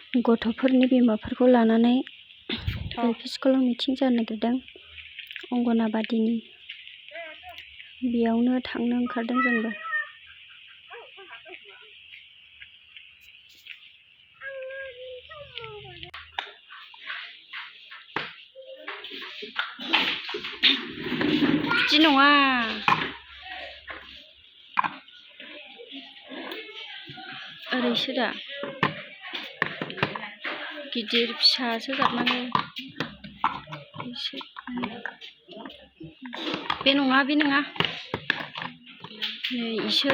गथ'फोरनि बिमाफोरखौ लानानै एलपि स्कुलाव मिटिं जानो नागिरदों अंगनाबादिनि बेयावनो थांनो ओंखारदों जोंबो। बिदि नङा ओरैसो दा गिदिर फिसासो जाबनांगौ बे नङा बे नङा नै इसो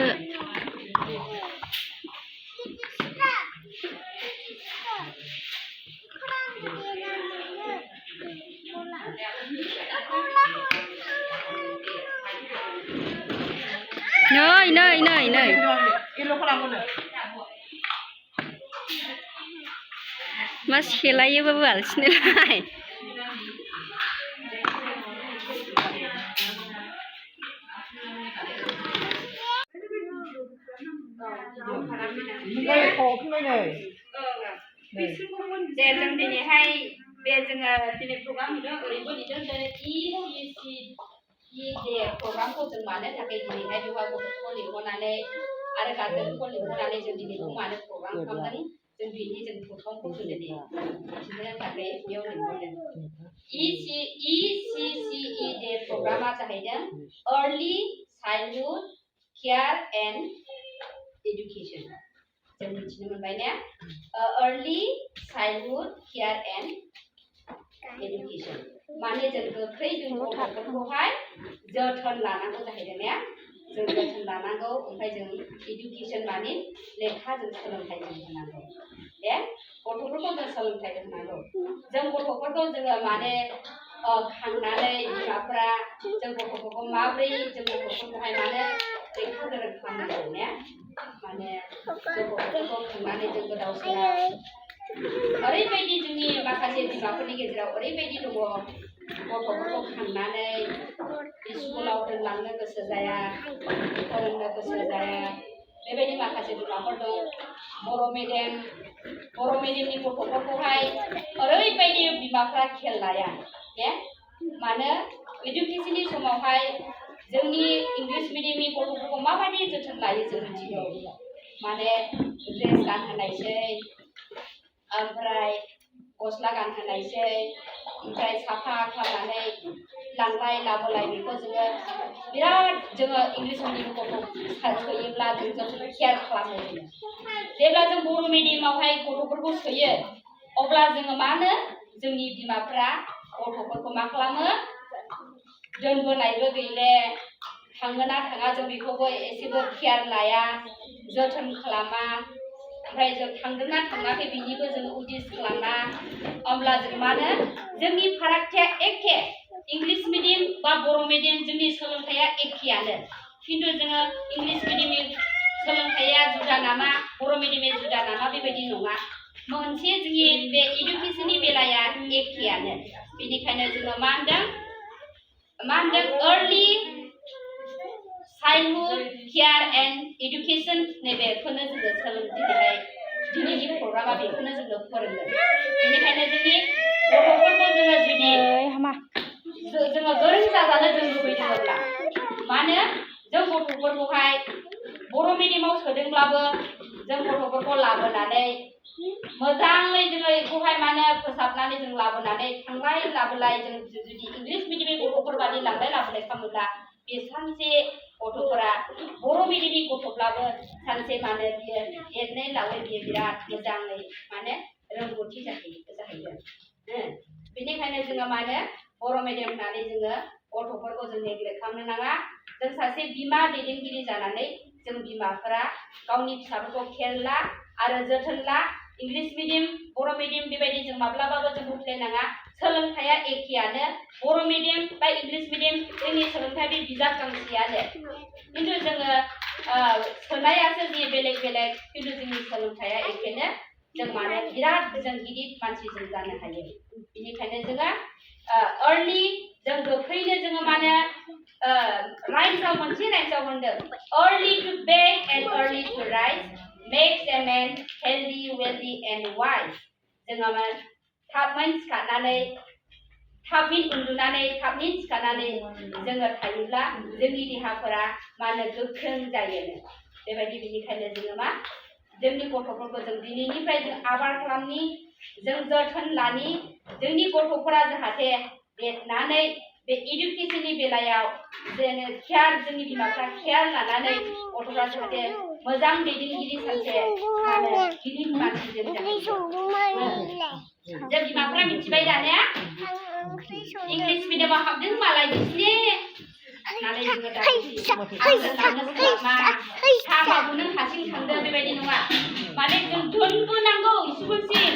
नै नै नै नै मा सेलायोबो बालसिनोलाय दे जों दिनैहाय बे जोङो दिनै प्रग्राम नुदों ओरैबो नुदों दे प्रग्रामखौ जों मानो थाखाय दिनैहाय बेवहाय गथ'फोरखौ लिंहरनानै आरो गार्जेनफोरखौ लिंहरनानै जों दिनैखौ मानो प्रग्राम खालामदों जों बिनि जों प्रग्रामखौ जों दिनै मिथिनो थाखाय बेयाव लिंहरदों। ECCE डे प्रग्रामा जाहैदों early childhood care and education. जों मिथिनो मोनबाय ने early childhood care and education माने जों गोख्रै जों गथ'फोरखौहाय जोथोन लानांगौ जाहैदों ने जों जोथोन लानांगौ ओमफ्राय जों एडुकेसन माने लेखा जों सोलोंथाइ जों होनांगौ दे गथ'फोरखौ जों सोलोंथाइ होनांगौ जों गथ'फोरखौ जोङो माने खांनानै बिमाफ्रा जों गथ'फोरखौ माबोरै जों गथ'फोरखौहाय माने लेखा गोरों खालामनांगौ ने माने जों गथ'फोरखौ खांनानै जों गोदाव सोराव ओरैबायदि जोंनि माखासे बिमाफोरनि गेजेराव ओरैबायदि दङ गथ'फोरखौ खांनानै स्कुलाव दोनलांनो गोसो जाया फोरोंनो गोसो जाया बेबायदि माखासे बिमाफोर दं बर' मिडियामनि गथ'फोरखौहाय ओरैबायदि बिमाफ्रा खेल लाया ने मानो इडुकेसननि समावहाय जोंनि इंलिश मिडियामनि गथ'फोरखौ माबायदि जोथोन लायो जों मिथिगौ माने ड्रेस गानहोनायसै ओमफ्राय गस्ला गानहोनायसै ओमफ्राय साफा खालामनानै लांलाय लाबोलाय बेखौ जोङो बिराद जोङो इंलिश मिडियामनि गथ' सोयोब्ला जों जोथोन केयार खालामो जेब्ला जों बर' मिडियामावहाय गथ'फोरखौ सोयो अब्ला जोङो मा होनो जोंनि बिमाफ्रा गथ'फोरखौ मा खालामो दोनबोनायबो गैले थाङोना थाङा जों बेखौबो एसेबो केयार लाया जोथोन खालामा ओमफ्राय जों थांदोंना थाङाखै बिनिबो जों उदिस खालामा अब्ला जों मा होनो जोंनि फारागथिया एखे इंलिश मिडियाम बा बर' मिडियाम जोंनि सोलोंथाइया एखेयानो खिन्थु जोङो इंलिश मिडियामनि सोलोंथाइया जुदा नामा बर' मिडियामनि जुदा नामा बेबायदि नङा मोनसे जोंनि बे इडुकेसननि बेलाया एखेयानो बेनिखायनो जोङो मा होनदों early childhood care and education नैबेखौनो जोङो सोलोंथाइहाय दिनैनि प्रग्रामा बेखौनो जोङो फोरोंदों बेनिखायनो जोंनि गथ'फोरखौ जोङो जुदि जोङो गोरों जाजानो जों लुबैदोंब्ला मानो जों गथ'फोरखौहाय बर' मिडियामाव सोदोंब्लाबो जों गथ'फोरखौ लाबोनानै मोजाङै जोङो बेखौहाय माने फोसाबनानै जों लाबोनानै थांलाय लाबोलाय जों जुदि इंलिश मिडियामनि गथ'फोर बादि लांलाय लाबोलाय खालामोब्ला बे सानसे गथ'फोरा बर' मिडियामनि गथ'ब्लाबो सानसे माने बियो एरनै लावै बियो बिराद मोजाङै माने रोंगौथि जाहैगोन बेनिखायनो जोङो माने बर' मिडियाम होननानै जोङो गथ'फोरखौ जों नेग्लेक्ट खालामनो नाङा जों सासे बिमा दैदेनगिरि जानानै जों बिमाफोरा गावनि फिसाफोरखौ खेल ला आरो जोथोन ला इंलिश मिडियाम बर' मिडियाम बेबायदि जों माब्लाबाबो जों बुंलायनाङा सोलोंथाइया एखेयानो बर' मिडियाम बा इंलिश मिडियाम जोंनि सोलोंथाइ बे बिजाब गांसेयानो खिन्थु जोङो सोनायासो जि बेलेग बेलेग खिन्थु जोंनि सोलोंथाइया एखेनो जों माने बिराद जों गिदिर मानसि जों जानो हायो बेनिखायनो जोङो अर्लि जों गोख्रैनो जोङो माने राइम्सआव मोनसे राइम्सआव होनदों early to bed and early to rise makes a man healthy wealthy and wise. जोङो थाबैनो सिखारनानै थाबैनो उन्दुनानै थाबैनो सिखारनानै जोङो थायोब्ला जोंनि देहाफोरा गोख्रों जायो बेबायदि बेनिखायनो जोङो जोंनि गथ'फोरखौ जों दिनैनिफ्राय जों आबाद खालामनि जों जोथोन लानि जोंनि गथ'फोरा जाहाथे देरनानै बे एडुकेशननि बेलायाव जोङो केयार जोंनि बिमाफ्रा केयार लानानै गथ'फ्रा जाहाथे मोजां दैदेनगिरि सासे गिदिर मानसि जों बिमाफ्रा मिथिबाय दानिया इंलिश मिडियामाव हाबदों मालाय बिसिनि नालाय जोङो साहाबाबो नों हारसिं थांदों बेबायदि नङा माने जों धोनबो नांगौ स्कुलसिम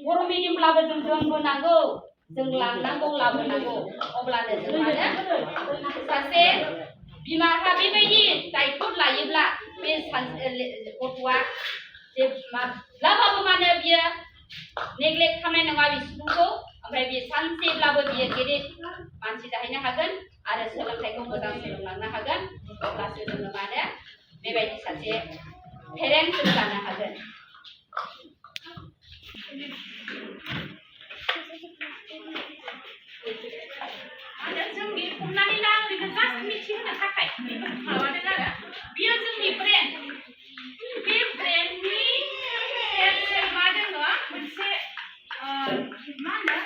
बर' मिडियामब्लाबो जों धोनबो नांगौ जों लांनांगौ लाबोनांगौ अब्लानो जों सासे बिमाहा बेबायदि दायित्व लायोब्ला बे गथ'आ जे माब्लाबाबो बियो नेग्लेक्ट खालामनाय नङा बे स्कुलखौ ओमफ्राय बे सानसेब्लाबो बियो गेदेर मानसि जाहैनो हागोन आरो सोलोंथाइखौ मोजां सोलोंलांनो हागोन अब्लासो जोङो बेबायदि सासे पेरेन्ट जानो हागोन जोंनि हमनानै ला ओरैनो जास्ट मिथिहोनो थाखाय माबादों आरो बियो जोंनि ब्रेन बे ब्रेननि मा दङ मोनसे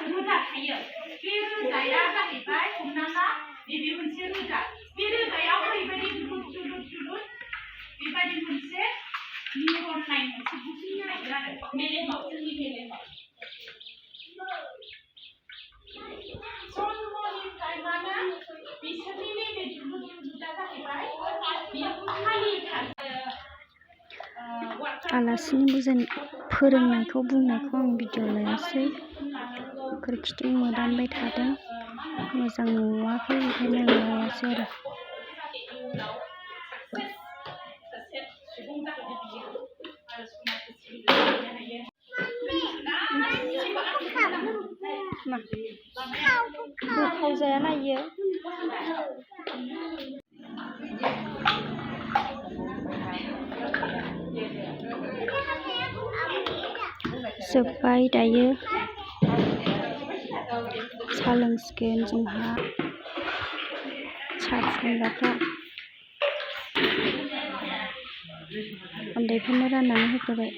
रोदा थायो बे रोदाया जाहैबाय हमना ला नैबे मोनसे रोदा बे रोदायाव ओरैबायदि दुलुर बेबायदि मोनसे निउरन लाइन मोनसे बुजिनो नागिरो आरो मेलेमाव जोंनि मेलेमाव जन्मनिफ्राय बिसोरनि नैबे दुलुरा जाहैबाय बियो खालि आलासिनि फोरोंनायखौ बुंनायखौ आं भिडिअ लायासै खोरखिथिं मोदानबाय थादों मोजां नुवाखै ओंखायनो आं लायासै आरो गोथाव जायाना इयो जोब्बाय दायो सा लोंसिगोन जोंहा सा फुदुंग्राफ्रा उन्दैफोरनो राननानै होग्रोबाय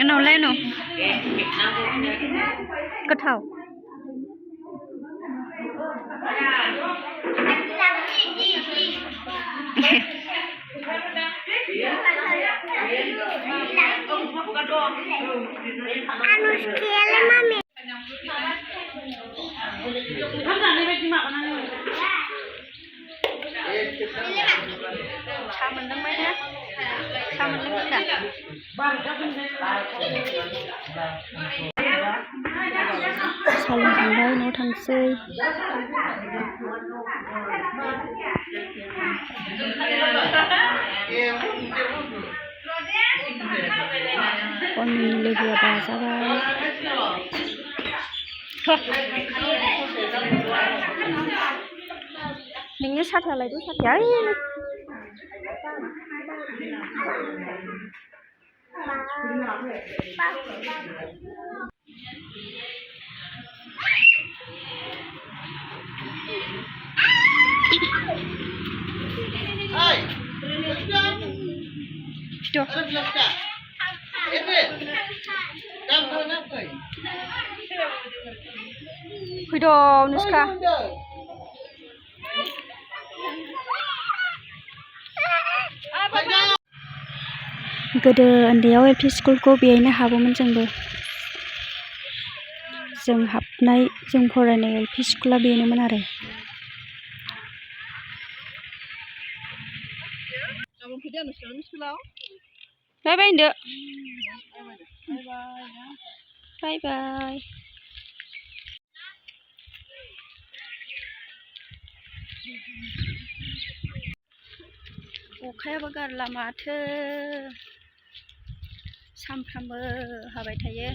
उनावलाय उनाव गोथाव सालोंखांबाय न'आव थांसै अननि लोगोआ बाजाबाय नोंनि साथायालाय बे साथाया फैद' अनुष्का गोदो उन्दैयाव एल पि स्कुलखौ बेहायनो हाबोमोन जोंबो जों हाबनाय जों फरायनाय LP स्कुला बेनोमोन आरो। बाय बाय होनदो। बाय बाय। अखायाबो गारला माथो सानफ्रामबो हाबाय थायो।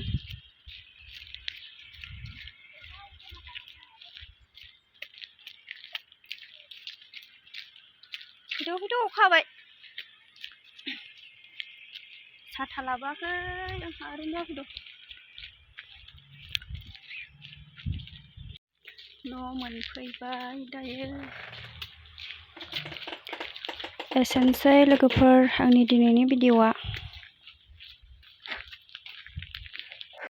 फैद' अखा हाबाय। साथा लाबोआखै आंहा ओरैनो फैद'। न' मोनफैबाय दायो। एसेनोसै लोगोफोर आंनि दिनैनि भिडिअ'आ।